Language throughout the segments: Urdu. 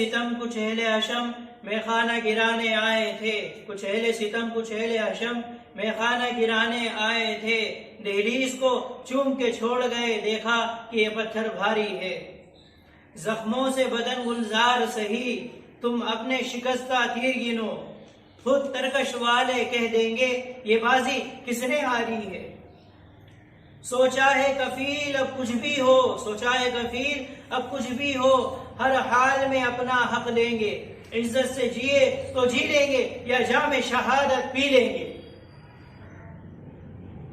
ستم کچھ اہل حشم میخانہ گرانے آئے تھے، کچھ اہل ستم کچھ اہل حشم میخانہ گرانے آئے تھے، دہلیز کو چوم کے چھوڑ گئے، دیکھا کہ یہ پتھر بھاری ہے۔ زخموں سے بدن گلزار سہی، تم اپنے شکستہ تیر گنو، خود ترکش والے کہہ دیں گے یہ بازی کس نے ہاری ہے۔ سوچا ہے کفیل اب کچھ بھی ہو، سوچا ہے کفیل اب کچھ بھی ہو، ہر حال میں اپنا حق لیں گے، عزت سے جیے تو جی لیں گے یا جام شہادت پی لیں گے۔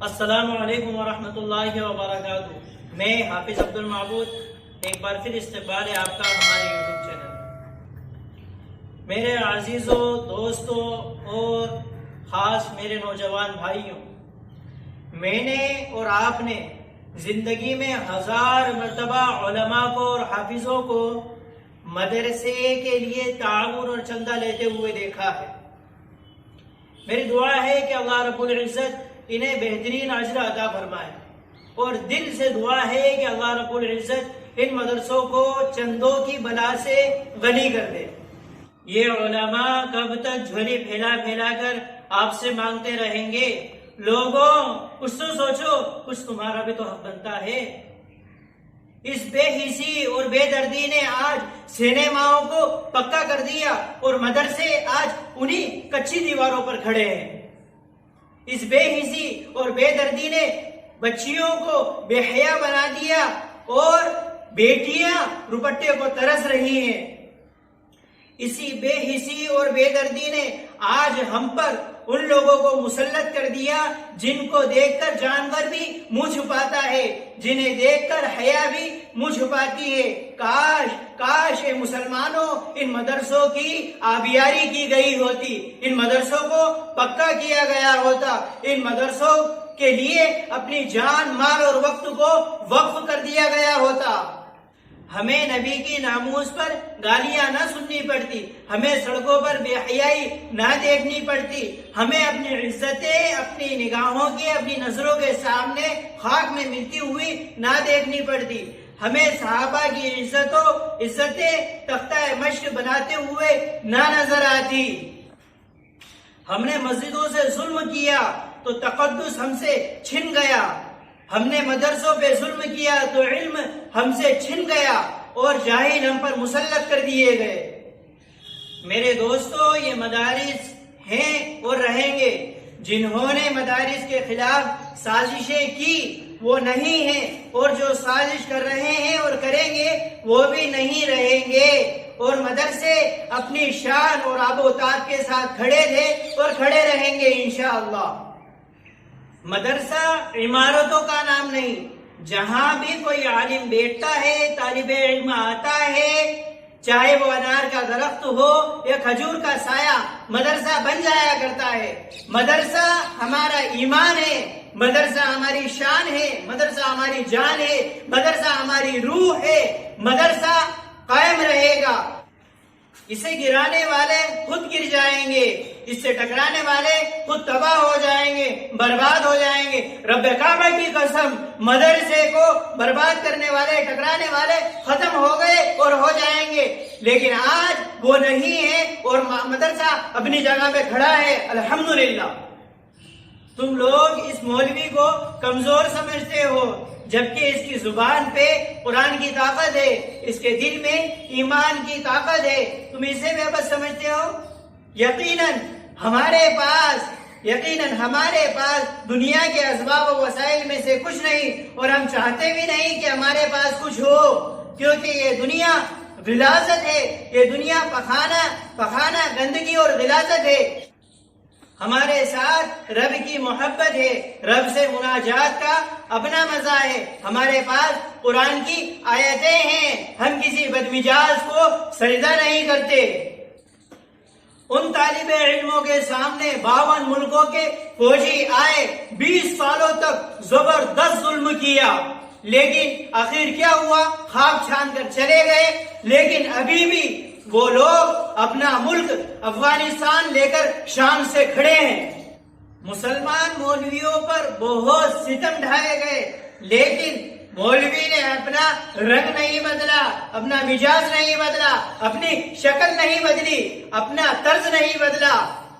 السلام علیکم ورحمۃ اللہ وبرکاتہ۔ میں حافظ عبد المعبود، ایک بار پھر استقبال ہے آپ کا ہمارے یوٹیوب چینل۔ میرے عزیزوں، دوستوں اور خاص میرے نوجوان بھائیوں، میں نے اور آپ نے زندگی میں 1000 مرتبہ علماء کو اور حافظوں کو مدرسے کے لیے تعاون اور چندہ لیتے ہوئے دیکھا ہے۔ میری دعا ہے کہ اللہ رب العزت انہیں بہترین اجر عطا فرمائے، اور دل سے دعا ہے کہ اللہ رب العزت ان مدرسوں کو چندوں کی بلا سے غنی کر دے۔ یہ علماء کب تک جھولی پھیلا پھیلا کر آپ سے مانگتے رہیں گے؟ لوگوں کچھ تو سوچو، کچھ تمہارا بھی تو حق بنتا ہے۔ اس بے حسی اور بے دردی نے آج سینماؤں کو پکا کر دیا اور مدرسے آج انہی کچی دیواروں پر کھڑے ہیں۔ اس بے حسی اور بے دردی نے بچیوں کو بے حیا بنا دیا اور بیٹیاں روپٹے کو ترس رہی ہیں۔ اسی بے حسی اور بے دردی نے آج ہم پر ان لوگوں کو مسلط کر دیا جن کو دیکھ کر جانور بھی منہ چھپاتا ہے، جنہیں دیکھ کر حیا بھی منہ چھپاتی ہے۔ کاش اے مسلمانوں ان مدرسوں کی آبیاری کی گئی ہوتی، ان مدرسوں کو پکا کیا گیا ہوتا، ان مدرسوں کے لیے اپنی جان، مال اور وقت کو وقف کر دیا گیا ہوتا۔ ہمیں نبی کی ناموس پر گالیاں نہ سننی پڑتی، ہمیں سڑکوں پر بے حیائی نہ دیکھنی پڑتی، ہمیں اپنی عزتیں اپنی نگاہوں کی، اپنی نظروں کے سامنے خاک میں ملتی ہوئی نہ دیکھنی پڑتی، ہمیں صحابہ کی عزتیں تختہ مشق بناتے ہوئے نہ نظر آتی۔ ہم نے مسجدوں سے ظلم کیا تو تقدس ہم سے چھن گیا، ہم نے مدرسوں پہ ظلم کیا تو علم ہم سے چھن گیا اور جاہل ہم پر مسلط کر دیے گئے۔ میرے دوستو، یہ مدارس ہیں اور رہیں گے، جنہوں نے مدارس کے خلاف سازشیں کی وہ نہیں ہیں، اور جو سازش کر رہے ہیں اور کریں گے وہ بھی نہیں رہیں گے، اور مدرسے اپنی شان اور آب و تاب کے ساتھ کھڑے تھے اور کھڑے رہیں گے انشاءاللہ۔ مدرسہ عمارتوں کا نام نہیں، جہاں بھی کوئی عالم بیٹھتا ہے، طالب علم آتا ہے، چاہے وہ انار کا درخت ہو یا کھجور کا سایہ، مدرسہ بن جایا کرتا ہے۔ مدرسہ ہمارا ایمان ہے، مدرسہ ہماری شان ہے، مدرسہ ہماری جان ہے، مدرسہ ہماری روح ہے، مدرسہ قائم رہے گا۔ اسے گرانے والے خود گر جائیں گے، اس سے ٹکرانے والے خود تباہ ہو جائیں گے، برباد ہو جائیں گے۔ رب کعبہ کی قسم، مدرسے کو برباد کرنے والے، ٹکرانے والے ختم ہو گئے اور ہو جائیں گے، لیکن آج وہ نہیں ہے اور مدرسہ اپنی جگہ پہ کھڑا ہے، الحمدللہ۔ تم لوگ اس مولوی کو کمزور سمجھتے ہو، جبکہ اس کی زبان پہ قرآن کی طاقت ہے، اس کے دل میں ایمان کی طاقت ہے، تم اسے بے بس سمجھتے ہو۔ یقیناً ہمارے پاس دنیا کے اسباب و وسائل میں سے کچھ نہیں، اور ہم چاہتے بھی نہیں کہ ہمارے پاس کچھ ہو، کیونکہ یہ دنیا غلاظت ہے، یہ دنیا پخانہ گندگی اور غلاظت ہے۔ ہمارے ساتھ رب کی محبت ہے، رب سے مناجات کا اپنا مزہ ہے، ہمارے پاس قرآن کی آیتیں ہیں، ہم کسی بدمزاج کو سجدہ نہیں کرتے۔ ان طالب علموں کے سامنے 52 ملکوں کے فوجی آئے، 20 سالوں تک زبردست ظلم کیا، لیکن آخر کیا ہوا؟ خاک چھان کر چلے گئے، لیکن ابھی بھی وہ لوگ اپنا ملک افغانستان لے کر شان سے کھڑے ہیں۔ مسلمان مولویوں پر بہت ستم ڈھائے گئے، لیکن مولوی نے اپنا رنگ نہیں بدلا، اپنا مزاج نہیں بدلا، اپنی شکل نہیں بدلی، اپنا طرز نہیں بدلا۔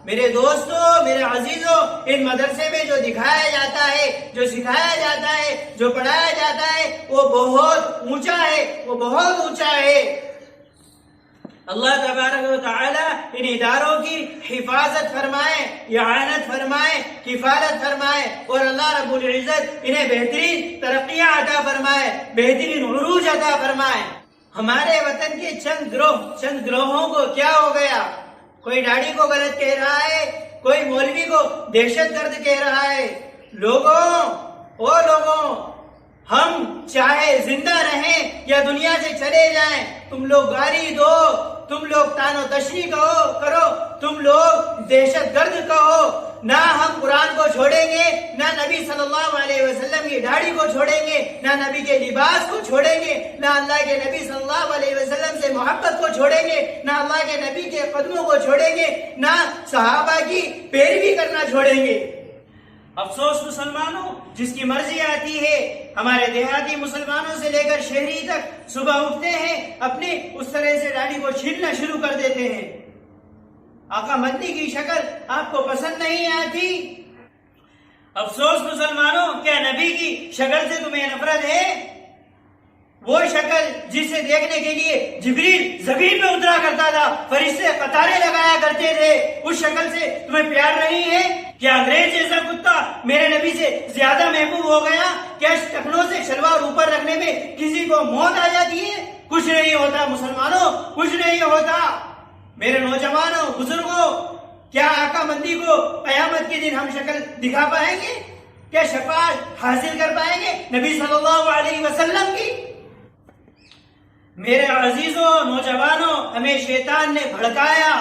میرے دوستوں، میرے عزیزوں، ان مدرسے میں جو دکھایا جاتا ہے، جو سکھایا جاتا ہے، جو پڑھایا جاتا ہے، وہ بہت اونچا ہے، وہ بہت اونچا ہے۔ اللہ تبارک و تعالی ان اداروں کی حفاظت فرمائے، اعانت فرمائے، کفالت فرمائے، اور اللہ رب العزت انہیں بہترین ترقیاں عطا فرمائے، بہترین عروج عطا فرمائے۔ ہمارے وطن کے چند گروہوں کو کیا ہو گیا؟ کوئی داڑھی کو غلط کہہ رہا ہے، کوئی مولوی کو دہشت گرد کہہ رہا ہے۔ لوگوں، ہم چاہے زندہ رہیں یا دنیا سے چلے جائیں، تم لوگ گالی دو، تم لوگ تان و تشریح کرو، تم لوگ دہشت گرد کہو، نہ ہم قرآن کو چھوڑیں گے، نہ نبی صلی اللہ علیہ وسلم کی داڑھی کو چھوڑیں گے، نہ نبی کے لباس کو چھوڑیں گے، نہ اللہ کے نبی صلی اللہ علیہ وسلم سے محبت کو چھوڑیں گے، نہ اللہ کے نبی کے قدموں کو چھوڑیں گے، نہ صحابہ کی پیروی کرنا چھوڑیں گے۔ افسوس مسلمانوں، جس کی مرضی آتی ہے، ہمارے دیہاتی مسلمانوں سے لے کر شہری تک صبح اٹھتے ہیں، اپنی اس طرح سے داڑھی کو چھیلنا شروع کر دیتے ہیں۔ آقا مدنی کی شکل آپ کو پسند نہیں آتی؟ افسوس مسلمانوں، کیا نبی کی شکل سے تمہیں نفرت ہے؟ وہ شکل جسے دیکھنے کے لیے جبریل زمین میں اترا کرتا تھا، فرشتے قطاریں لگایا کرتے تھے، اس شکل سے تمہیں پیار نہیں ہے؟ کیا انگریز جیسا کتا میرے نبی سے زیادہ محبوب ہو گیا؟ کیا ٹخنوں سے شلوار اوپر رکھنے میں کسی کو موت آ جاتی ہے؟ کچھ نہیں ہوتا مسلمانوں، کچھ نہیں ہوتا۔ میرے نوجوانوں، بزرگوں، کیا آقا مندی کو قیامت کے دن ہم شکل دکھا پائیں گے؟ کیا شفاعت حاصل کر پائیں گے نبی صلی اللہ علیہ وسلم کی؟ میرے عزیزوں، نوجوانوں، ہمیں شیطان نے بھڑکایا،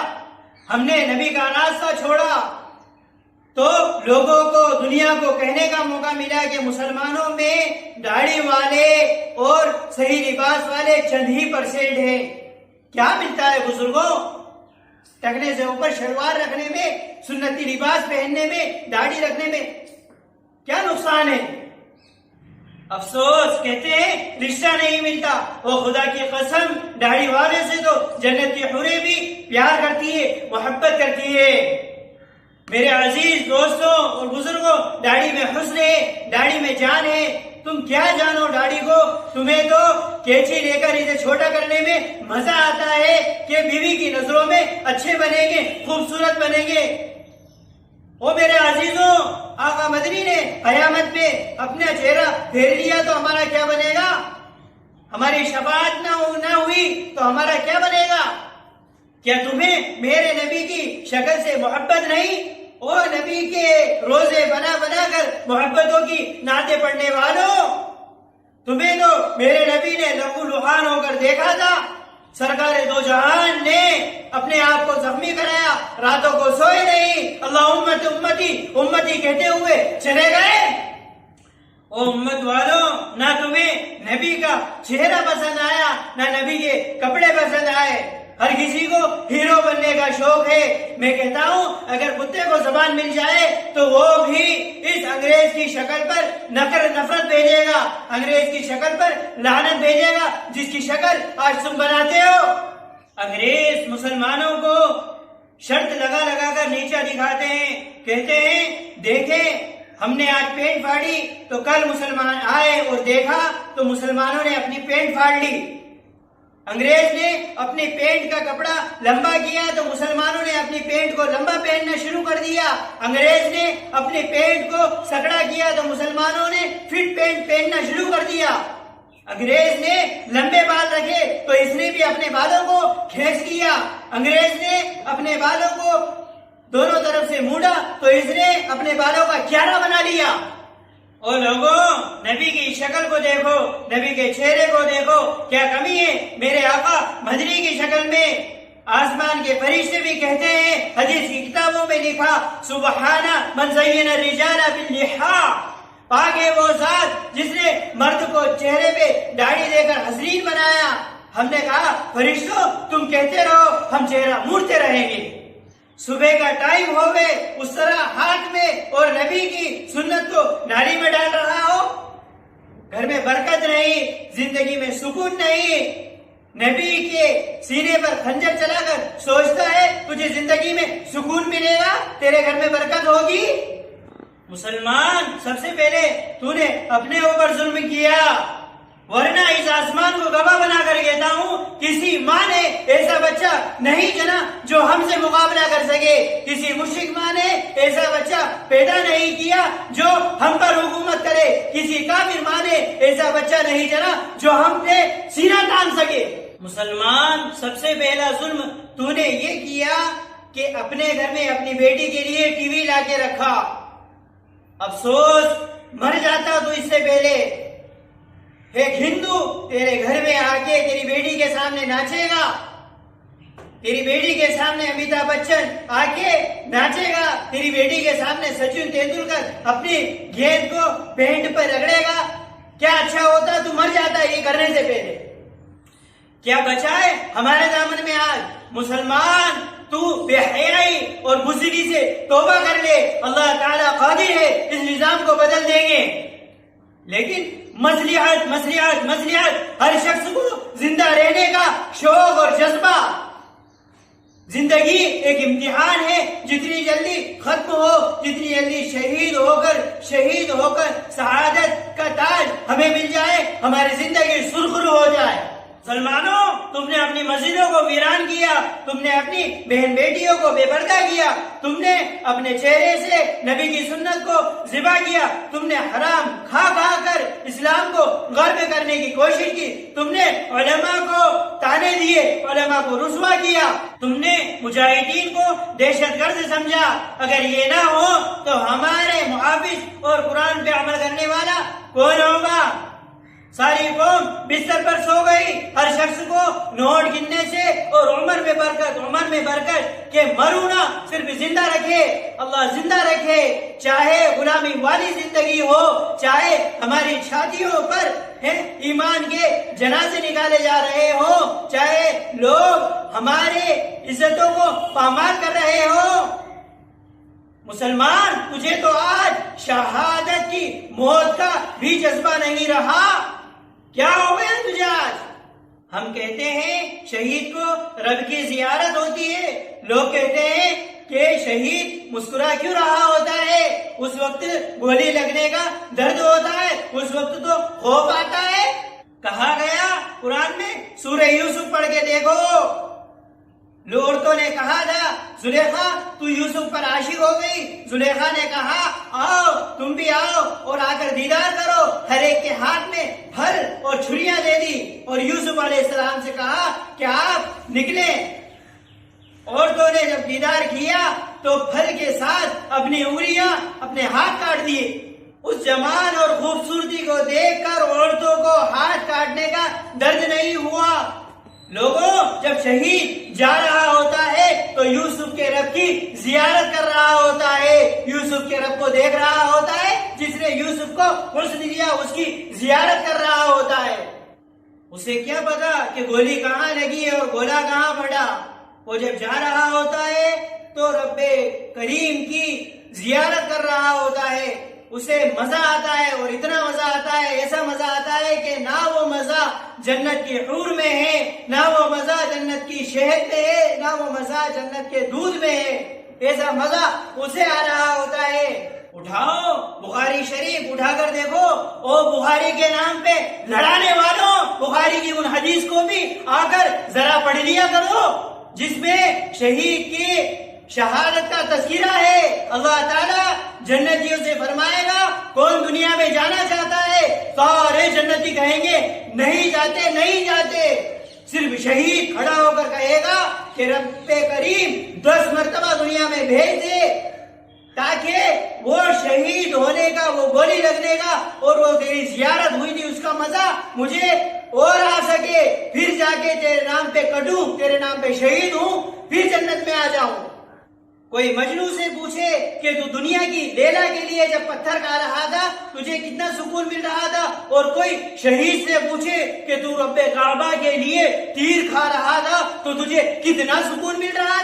ہم نے نبی کا راستہ چھوڑا، تو لوگوں کو، دنیا کو کہنے کا موقع ملا کہ مسلمانوں میں داڑھی والے اور صحیح لباس والے چند ہی پرسنٹ ہیں۔ کیا ملتا ہے بزرگوں؟ ٹکنے سے اوپر شلوار رکھنے میں، سنتی لباس پہننے میں، داڑھی رکھنے میں کیا نقصان ہے؟ افسوس، کہتے ہیں رشتہ نہیں ملتا۔ وہ خدا کی قسم، داڑھی والے سے تو جنت کی حوریں بھی پیار کرتی ہے، محبت کرتی ہے۔ میرے عزیز دوستوں اور بزرگوں، داڑھی میں حسن ہے، داڑھی میں جان ہے۔ تم کیا جانو داڑھی کو؟ تمہیں تو کینچی لے کر اسے چھوٹا کرنے میں مزہ آتا ہے کہ بیوی کی نظروں میں اچھے بنیں گے، خوبصورت بنیں گے۔ او میرے عزیزوں، آقا مدنی نے قیامت میں اپنا چہرہ پھیر لیا تو ہمارا کیا بنے گا؟ ہماری شفاعت نہ ہوئی تو ہمارا کیا بنے گا؟ کیا تمہیں میرے نبی کی شکل سے محبت نہیں؟ او نبی کے روزے بنا بنا کر محبتوں کی نعتیں پڑھنے والوں، تمہیں تو میرے نبی نے لہو لہان ہو کر دیکھا تھا۔ سرکار دو جہان نے اپنے آپ کو زخمی کرایا، راتوں کو سوئے نہیں، اللہ امت امتی امتی کہتے ہوئے چلے گئے۔ او امت والوں، نہ تمہیں نبی کا چہرہ پسند آیا، نہ نبی کے کپڑے پسند آئے۔ ہر کسی کو ہیرو بننے کا شوق ہے۔ میں کہتا ہوں اگر کتے کو زبان مل جائے تو وہ بھی اس انگریز کی شکل پر نفرت بھیجے گا، انگریز کی شکل پر لعنت بھیجے گا، جس کی شکل آج تم بناتے ہو۔ انگریز مسلمانوں کو شرط لگا لگا کر نیچا دکھاتے ہیں، کہتے ہیں دیکھیں ہم نے آج پینٹ پھاڑی تو کل مسلمان آئے اور دیکھا تو مسلمانوں نے اپنی پینٹ پھاڑ لی۔ انگریز نے اپنی پینٹ کا کپڑا لمبا کیا تو مسلمانوں نے اپنی پینٹ کو لمبا پہننا شروع کر دیا۔ انگریز نے اپنی پینٹ کو سکڑا کیا تو مسلمانوں نے فٹ پینٹ پہننا شروع کر دیا۔ انگریز نے لمبے بال رکھے تو اس نے بھی اپنے بالوں کو کھینچ لیا۔ انگریز نے اپنے بالوں کو دونوں طرف سے موڑا تو اس نے اپنے بالوں کا کیارا بنا لیا۔ اور لوگوں، نبی کی شکل کو دیکھو، نبی کے چہرے کو دیکھو، کیا کمی ہے میرے آقا مدنی کی شکل میں؟ آسمان کے فرشتے بھی کہتے ہیں، حدیث کی کتابوں میں لکھا، سبحان من زین الرجال باللحا، پاک ہے وہ ذات جس نے مرد کو چہرے پہ داڑھی دے کر حسین بنایا۔ ہم نے کہا فرشتوں تم کہتے رہو، ہم چہرہ موڑتے رہیں گے۔ صبح کا ٹائم ہو گئے، اس طرح ہاتھ میں اور نبی کی سنت کو نالی میں ڈال رہا ہو۔ گھر میں برکت نہیں، زندگی میں سکون نہیں، نبی کے سینے پر خنجر چلا کر سوچتا ہے تجھے زندگی میں سکون ملے گا، تیرے گھر میں برکت ہوگی؟ مسلمان، سب سے پہلے تو نے اپنے اوپر ظلم کیا، ورنہ اس آسمان کو گواہ بنا کر کہتا ہوں کسی ماں نے ایسا بچہ نہیں جنا جو ہم سے مقابلہ کر سکے، کسی مشرک ماں نے ایسا بچہ پیدا نہیں کیا جو ہم پر حکومت کرے، کسی کافر ماں نے ایسا بچہ نہیں جنا جو ہم پہ سینہ تان سکے۔ مسلمان، سب سے پہلا ظلم تو نے یہ کیا کہ اپنے گھر میں اپنی بیٹی کے لیے ٹی وی لا کے رکھا۔ افسوس، مر جاتا تو اس سے پہلے ایک ہندو تیرے گھر میں آ کے تیری بیٹی کے سامنے ناچے گا، تیری بیٹی کے سامنے امیتابھ بچن آ کے ناچے گا، تیری بیٹی کے سامنے سچن تندولکر اپنی گیند کو پینٹ پر رگڑے گا، کیا اچھا ہوتا تو مر جاتا یہ کرنے سے پہلے؟ کیا بچا ہے ہمارے دامن میں آج؟ مسلمان، تو بے حیائی اور بزدلی سے توبہ کر لے، اللہ تعالیٰ قادر ہے اس نظام کو بدل دیں گے، لیکن مصلحت ہر شخص کو زندہ رہنے کا شوق اور جذبہ۔ زندگی ایک امتحان ہے، جتنی جلدی ختم ہو، جتنی جلدی شہید ہو کر شہادت کا تاج ہمیں مل جائے، ہماری زندگی سرخرو ہو جائے۔ مسلمانوں، تم نے اپنی مسجدوں کو ویران کیا، تم نے اپنی بہن بیٹیوں کو بے پردہ کیا، تم نے اپنے چہرے سے نبی کی سنت کو ذبح کیا، تم نے حرام کھا کر اسلام کو غرب کرنے کی کوشش کی، تم نے علماء کو تانے دیے، علماء کو رسوا کیا، تم نے مجاہدین کو دہشت گرد سمجھا۔ اگر یہ نہ ہو تو ہمارے محافظ اور قرآن پہ عمل کرنے والا کون ہوگا؟ ساری قوم بستر پر سو گئی، ہر شخص کو نوٹ گننے سے اور عمر میں برکت کہ مروں نہ، صرف زندہ رکھے، اللہ زندہ رکھے، چاہے غلامی والی زندگی ہو، چاہے ہماری چھاتیوں پر ایمان کے جنازے نکالے جا رہے ہوں، چاہے لوگ ہمارے عزتوں کو پامال کر رہے ہوں۔ مسلمان، تجھے تو آج شہادت کی موت کا بھی جذبہ نہیں رہا، کیا ہو گیا تجھے آج؟ ہم کہتے ہیں شہید کو رب کی زیارت ہوتی ہے، لوگ کہتے ہیں کہ شہید مسکرا کیوں رہا ہوتا ہے؟ اس وقت گولی لگنے کا درد ہوتا ہے، اس وقت تو خوف آتا ہے۔ کہا گیا قرآن میں، سورہ یوسف پڑھ کے دیکھو، عورتوں نے کہا تھا زلیخا تو یوسف پر عاشق ہو گئی، زلیخا نے کہا آؤ تم بھی آؤ اور آ کر دیدار کرو، ہر ایک کے ہاتھ میں پھل اور چھریاں دے دی اور یوسف علیہ السلام سے کہا کہ آپ نکلیں۔ عورتوں نے جب دیدار کیا تو پھل کے ساتھ اپنی انگلیاں، اپنے ہاتھ کاٹ دیے۔ اس جمال اور خوبصورتی کو دیکھ کر عورتوں کو ہاتھ کاٹنے کا درد نہیں ہوا۔ لوگوں، جب شہید جا رہا ہوتا ہے تو یوسف کے رب کی زیارت کر رہا ہوتا ہے، یوسف کے رب کو دیکھ رہا ہوتا ہے جس نے یوسف کو حسن دیا، اس کی زیارت کر رہا ہوتا ہے۔ اسے کیا پتا کہ گولی کہاں لگی ہے اور گولا کہاں پڑا؟ وہ جب جا رہا ہوتا ہے تو رب کریم کی زیارت کر رہا ہوتا ہے، اسے مزہ آتا ہے، اور اتنا مزہ آتا ہے، ایسا مزہ آتا ہے کہ نہ وہ مزہ جنت کی حور میں ہے، نہ وہ مزہ جنت کی شہد میں ہے، نہ وہ مزہ جنت کے دودھ میں ہے، ایسا مزہ اسے آ رہا ہوتا ہے۔ اٹھاؤ بخاری شریف اٹھا کر دیکھو، او بخاری کے نام پہ لڑانے والوں، بخاری کی ان حدیث کو بھی آ کر ذرا پڑھ لیا کرو جس میں شہید کی شہادت کا تذکرہ ہے۔ اللہ تعالیٰ جنتیوں سے فرمائے گا کون دنیا میں جانا چاہتا ہے؟ سارے جنتی کہیں گے نہیں جاتے، نہیں جاتے۔ صرف شہید کھڑا ہو کر کہے گا کہ رب کریم 10 مرتبہ دنیا میں بھیج دے تاکہ وہ شہید ہونے کا، وہ گولی لگنے کا اور وہ تیری زیارت ہوئی تھی اس کا مزہ مجھے اور آ سکے، پھر جا کے تیرے نام پہ کٹوں، تیرے نام پہ شہید ہوں، پھر جنت میں آ جاؤں۔ کوئی مجنوں سے پوچھے کہ تو دنیا کی لیلا کے لیے جب پتھر کھا رہا تھا تجھے کتنا سکون مل رہا تھا، اور کوئی شہید سے پوچھے کہ تو رب کعبہ کے لیے تیر کھا رہا تھا تو تجھے کتنا سکون مل رہا تھا۔